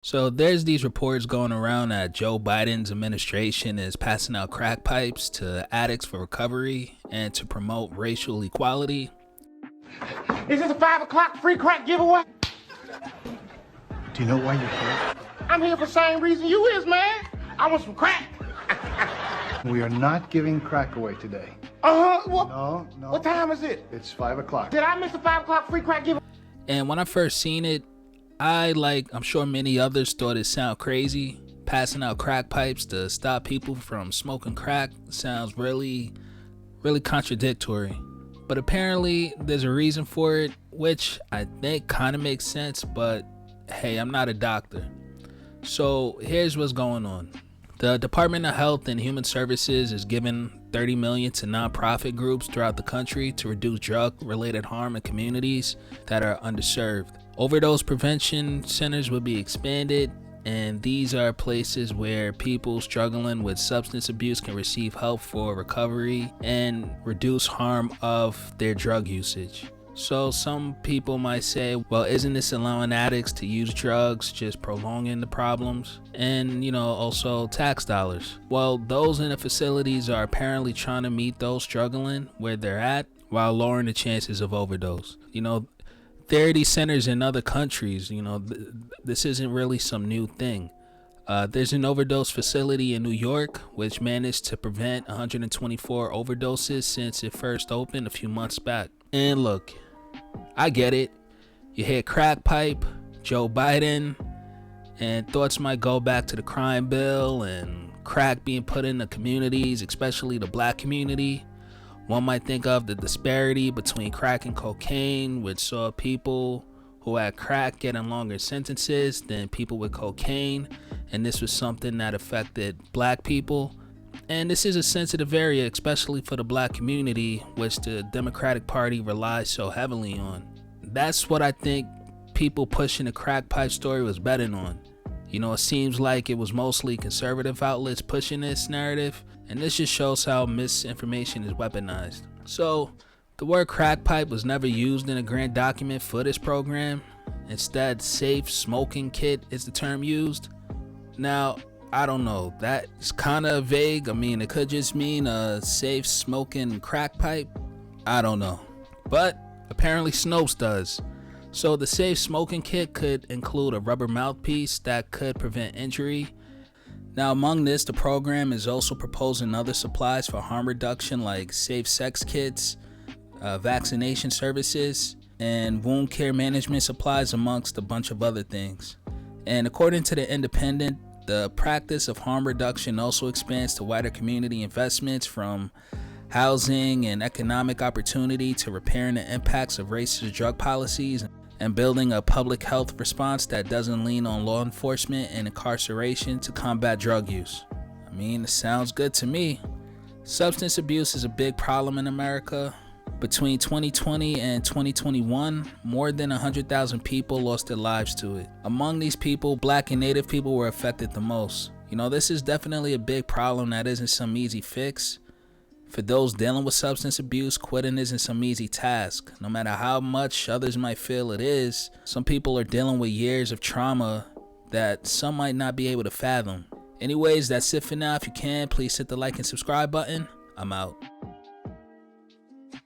So there's these reports going around that Joe Biden's administration is passing out crack pipes to addicts for recovery and to promote racial equality. Is this a 5 o'clock free crack giveaway? Do you know why you're here? I'm here for the same reason you is, man. I want some crack. We are not giving crack away today. What? No. What time is it? It's 5 o'clock. Did I miss the 5 o'clock free crack giveaway? And when I first seen it, I'm sure many others thought it sounded crazy. Passing out crack pipes to stop people from smoking crack sounds really contradictory. But apparently there's a reason for it, which I think kind of makes sense, but hey, I'm not a doctor. So here's what's going on. The Department of Health and Human Services is giving $30 million to nonprofit groups throughout the country to reduce drug-related harm in communities that are underserved. Overdose prevention centers will be expanded, and these are places where people struggling with substance abuse can receive help for recovery and reduce harm of their drug usage. So some people might say, well, isn't this allowing addicts to use drugs, just prolonging the problems? And, also tax dollars. Well, those in the facilities are apparently trying to meet those struggling where they're at while lowering the chances of overdose. There are these centers in other countries. This isn't really some new thing. There's an overdose facility in New York which managed to prevent 124 overdoses since it first opened a few months back. And look, I get it. You hear crack pipe, Joe Biden, and thoughts might go back to the crime bill and crack being put in the communities, especially the black community. One might think of the disparity between crack and cocaine, which saw people who had crack getting longer sentences than people with cocaine, and this was something that affected black people. And this is a sensitive area, especially for the black community, which the Democratic Party relies so heavily on. That's what I think people pushing the crack pipe story was betting on. It seems like it was mostly conservative outlets pushing this narrative, and this just shows how misinformation is weaponized. So, the word crack pipe was never used in a grant document for this program. Instead, safe smoking kit is the term used. Now, I don't know, that's kind of vague. It could just mean a safe smoking crack pipe. I don't know. But apparently Snopes does. So the safe smoking kit could include a rubber mouthpiece that could prevent injury. Now among this, the program is also proposing other supplies for harm reduction like safe sex kits, vaccination services, and wound care management supplies amongst a bunch of other things. And according to The Independent, the practice of harm reduction also expands to wider community investments from housing and economic opportunity to repairing the impacts of racist drug policies and building a public health response that doesn't lean on law enforcement and incarceration to combat drug use. It sounds good to me. Substance abuse is a big problem in America. Between 2020 and 2021, more than 100,000 people lost their lives to it. Among these people, black and native people were affected the most. This is definitely a big problem that isn't some easy fix. For those dealing with substance abuse, quitting isn't some easy task. No matter how much others might feel it is, some people are dealing with years of trauma that some might not be able to fathom. Anyways, that's it for now. If you can, please hit the like and subscribe button. I'm out.